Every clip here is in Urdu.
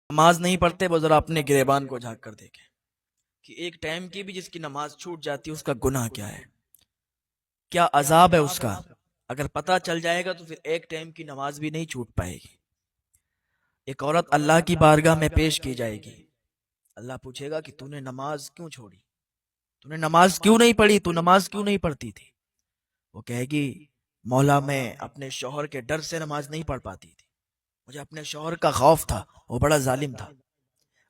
نماز نہیں پڑھتے وہ ذرا اپنے گریبان کو جھانک کر دیکھیں کہ ایک ٹائم کی بھی جس کی نماز چھوٹ جاتی ہے اس کا گناہ کیا ہے، کیا عذاب ہے اس کا۔ اگر پتہ چل جائے گا تو پھر ایک ٹائم کی نماز بھی نہیں چھوٹ پائے گی۔ ایک عورت اللہ کی بارگاہ میں پیش کی جائے گی، اللہ پوچھے گا کہ تو نے نماز کیوں چھوڑی، تو نے نماز کیوں نہیں پڑھی، تو نماز کیوں نہیں پڑھتی تھی۔ وہ کہے گی مولا میں اپنے شوہر کے ڈر سے نماز نہیں پڑھ پاتی تھی، مجھے اپنے شوہر کا خوف تھا، وہ بڑا ظالم تھا۔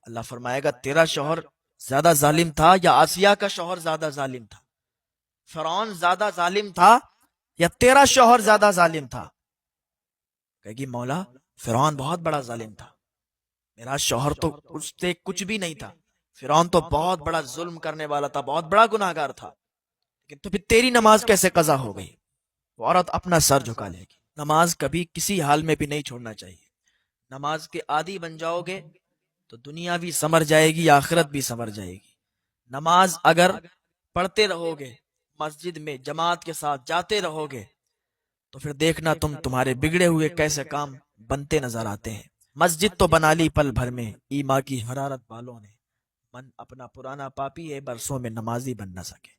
اللہ فرمائے گا تیرا شوہر زیادہ ظالم تھا یا آسیہ کا شوہر زیادہ ظالم تھا، فرعون زیادہ ظالم تھا یا تیرا شوہر زیادہ ظالم تھا۔ کہے گی مولا فرعون بہت بڑا ظالم تھا، میرا شوہر تو اس سے کچھ بھی نہیں تھا، فرعون تو بہت بڑا ظلم کرنے والا تھا، بہت بڑا گناہگار تھا، لیکن تو پھر تیری نماز کیسے قضا ہو گئی۔ وہ عورت اپنا سر جھکا لے گی۔ نماز کبھی کسی حال میں بھی نہیں چھوڑنا چاہیے۔ نماز کے عادی بن جاؤ گے تو دنیا بھی سنور جائے گی، آخرت بھی سنور جائے گی۔ نماز اگر پڑھتے رہو گے، مسجد میں جماعت کے ساتھ جاتے رہو گے، تو پھر دیکھنا تمہارے بگڑے ہوئے کیسے کام بنتے نظر آتے ہیں۔ مسجد تو بنا لی پل بھر میں، ایما کی حرارت والوں نے، من اپنا پرانا پاپی ہے برسوں میں نمازی بن نہ سکے۔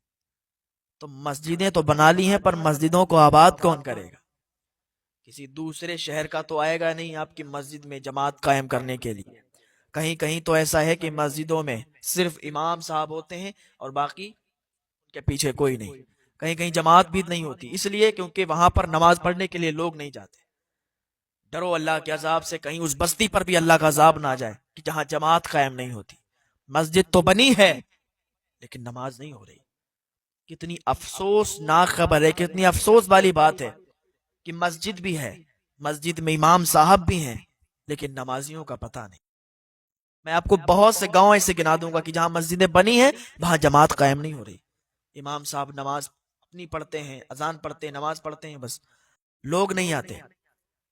تو مسجدیں تو بنا لی ہیں پر مسجدوں کو آباد کون کرے گا؟ کسی دوسرے شہر کا تو آئے گا نہیں آپ کی مسجد میں جماعت قائم کرنے کے لیے۔ کہیں کہیں تو ایسا ہے کہ مسجدوں میں صرف امام صاحب ہوتے ہیں اور باقی ان کے پیچھے کوئی نہیں۔ کہیں کہیں جماعت بھی نہیں ہوتی، اس لیے کیونکہ وہاں پر نماز پڑھنے کے لیے لوگ نہیں جاتے۔ ڈرو اللہ کے عذاب سے، کہیں اس بستی پر بھی اللہ کا عذاب نہ آ جائے کہ جہاں جماعت قائم نہیں ہوتی۔ مسجد تو بنی ہے لیکن نماز نہیں ہو رہی۔ کتنی افسوس ناک خبر ہے، کتنی افسوس والی بات ہے کہ مسجد بھی ہے، مسجد میں امام صاحب بھی ہیں لیکن نمازیوں کا پتہ نہیں۔ میں آپ کو بہت سے گاؤں ایسے گنا دوں گا کہ جہاں مسجدیں بنی ہیں وہاں جماعت قائم نہیں ہو رہی۔ امام صاحب نماز اپنی پڑھتے ہیں، اذان پڑھتے ہیں، نماز پڑھتے ہیں، بس لوگ نہیں آتے۔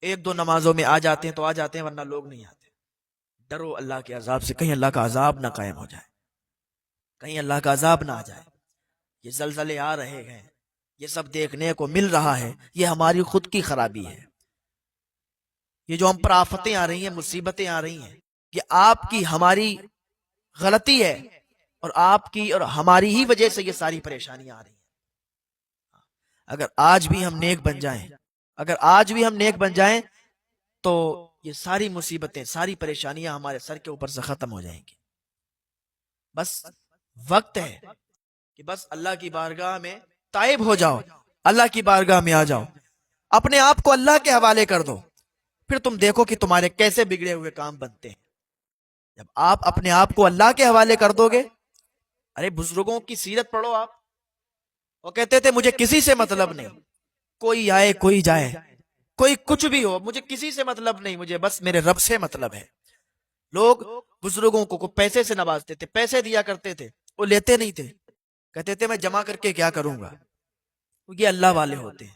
ایک دو نمازوں میں آ جاتے ہیں تو آ جاتے ہیں ورنہ لوگ نہیں آتے۔ ڈرو اللہ کے عذاب سے، کہیں اللہ کا عذاب نہ قائم ہو جائے، کہیں اللہ کا عذاب نہ آ جائے۔ یہ زلزلے آ رہے ہیں، یہ سب دیکھنے کو مل رہا ہے، یہ ہماری خود کی خرابی ہے۔ یہ جو ہم پر آفتیں آ رہی ہیں، مصیبتیں آ رہی ہیں، یہ آپ کی ہماری غلطی ہے، اور آپ کی اور ہماری ہی وجہ سے یہ ساری پریشانیاں آ رہی ہیں۔ اگر آج بھی ہم نیک بن جائیں، اگر آج بھی ہم نیک بن جائیں تو یہ ساری مصیبتیں، ساری پریشانیاں ہمارے سر کے اوپر سے ختم ہو جائیں گی۔ بس وقت ہے کہ بس اللہ کی بارگاہ میں تائب ہو جاؤ، اللہ کی بارگاہ میں آ جاؤ، اپنے آپ کو اللہ کے حوالے کر دو، پھر تم دیکھو کہ تمہارے کیسے بگڑے ہوئے کام بنتے ہیں۔ جب آپ اپنے آپ کو اللہ کے حوالے کر دو گے، ارے بزرگوں کی سیرت پڑھو آپ، وہ کہتے تھے مجھے کسی سے مطلب نہیں، کوئی آئے کوئی جائے، کوئی کچھ بھی ہو، مجھے کسی سے مطلب نہیں، مجھے بس میرے رب سے مطلب ہے۔ لوگ بزرگوں کو پیسے سے نوازتے تھے، پیسے دیا کرتے تھے، وہ لیتے نہیں تھے، کہتے تھے میں جمع کر کے کیا کروں گا۔ یہ اللہ والے ہوتے ہیں۔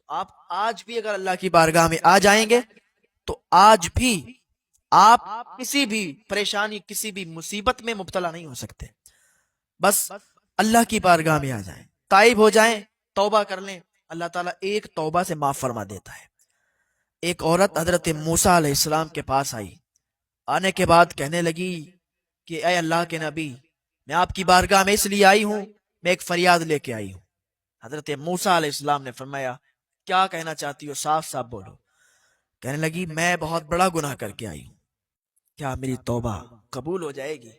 آپ آج بھی اگر اللہ کی بارگاہ میں آ جائیں گے تو آج بھی آپ کسی بھی پریشانی، کسی بھی مصیبت میں مبتلا نہیں ہو سکتے۔ بس اللہ کی بارگاہ میں آ جائیں، تائب ہو جائیں، توبہ کر لیں، اللہ تعالیٰ ایک توبہ سے معاف فرما دیتا ہے۔ ایک عورت حضرت موسیٰ علیہ السلام کے پاس آئی، آنے کے بعد کہنے لگی کہ اے اللہ کے نبی، میں آپ کی بارگاہ میں اس لیے آئی ہوں، میں ایک فریاد لے کے آئی ہوں۔ حضرت موسیٰ علیہ السلام نے فرمایا کیا کہنا چاہتی ہو، صاف صاف بولو۔ کہنے لگی میں بہت بڑا گناہ کر کے آئی ہوں، کیا میری توبہ قبول ہو جائے گی؟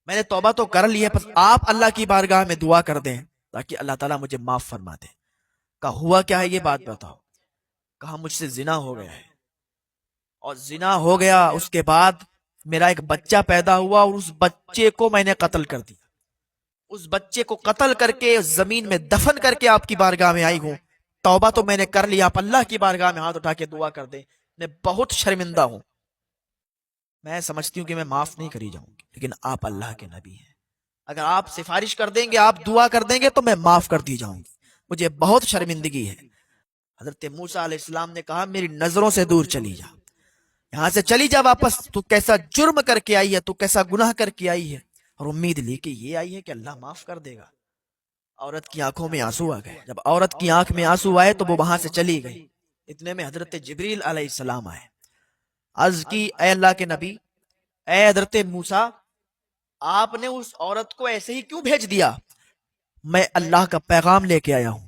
میں نے توبہ تو کر لی ہے، بس آپ اللہ کی بارگاہ میں دعا کر دیں تاکہ اللہ تعالیٰ مجھے معاف فرما دے۔ کہا ہوا کیا ہے یہ بات بتاؤ۔ کہا مجھ سے زنا ہو گیا ہے، اور زنا ہو گیا اس کے بعد میرا ایک بچہ پیدا ہوا اور اس بچے کو میں نے قتل کر دیا، اس بچے کو قتل کر کے زمین میں دفن کر کے آپ کی بارگاہ میں آئی ہوں۔ توبہ تو میں نے کر لیا، آپ اللہ کی بارگاہ میں ہاتھ اٹھا کے دعا کر دیں، میں بہت شرمندہ ہوں، میں سمجھتی ہوں کہ میں معاف نہیں کری جاؤں گی، لیکن آپ اللہ کے نبی ہیں، اگر آپ سفارش کر دیں گے، آپ دعا کر دیں گے تو میں معاف کر دی جاؤں گی، مجھے بہت شرمندگی ہے۔ حضرت موسیٰ علیہ السلام نے کہا میری نظروں سے دور چلی جا، یہاں سے چلی جا واپس، تو کیسا جرم کر کے آئی ہے، تو کیسا گناہ کر کے آئی ہے، اور امید لی کہ یہ آئی ہے کہ اللہ معاف کر دے گا۔ عورت کی آنکھوں میں آنسو آ گئے، جب عورت کی آنکھ میں آنسو آئے تو وہ وہاں سے چلی گئی۔ اتنے میں حضرت جبریل علیہ السلام آئے، عرض کی اے اللہ کے نبی اے حضرت موسیٰ، آپ نے اس عورت کو ایسے ہی کیوں بھیج دیا؟ میں اللہ کا پیغام لے کے آیا ہوں،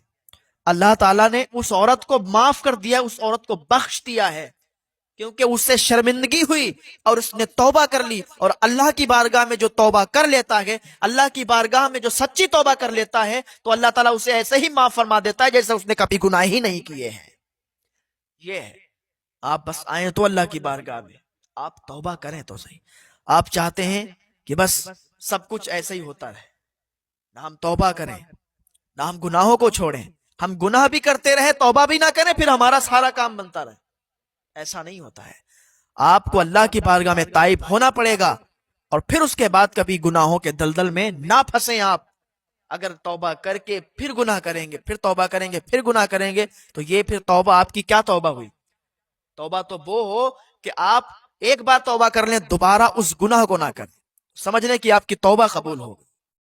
اللہ تعالیٰ نے اس عورت کو معاف کر دیا، اس عورت کو بخش دیا ہے، کیونکہ اس سے شرمندگی ہوئی اور اس نے توبہ کر لی. اور اللہ کی بارگاہ میں جو توبہ کر لیتا ہے، اللہ کی بارگاہ میں جو سچی توبہ کر لیتا ہے، تو اللہ تعالیٰ اسے ایسے ہی معاف فرما دیتا ہے جیسے اس نے کبھی گناہ ہی نہیں کیے ہیں. یہ ہے، آپ بس آئیں تو اللہ کی بارگاہ میں آپ توبہ کریں تو صحیح. آپ چاہتے ہیں کہ بس سب کچھ ایسے ہی ہوتا رہے، نہ ہم توبہ کریں نہ ہم گناہوں کو چھوڑیں، ہم گناہ بھی کرتے رہے توبہ بھی نہ کریں، پھر ہمارا سارا کام بنتا رہے. ایسا نہیں ہوتا ہے. آپ کو اللہ کی بارگاہ میں تائب ہونا پڑے گا، اور پھر اس کے بعد کبھی گناہوں کے دلدل میں نہ پھنسیں. آپ اگر توبہ کر کے پھر گناہ کریں گے، پھر توبہ کریں گے، پھر گناہ کریں گے، تو یہ پھر توبہ آپ کی کیا توبہ ہوئی؟ توبہ تو وہ ہو کہ آپ ایک بار توبہ کر لیں، دوبارہ اس گناہ کو نہ کریں، سمجھ لیں کہ آپ کی توبہ قبول ہو گئی.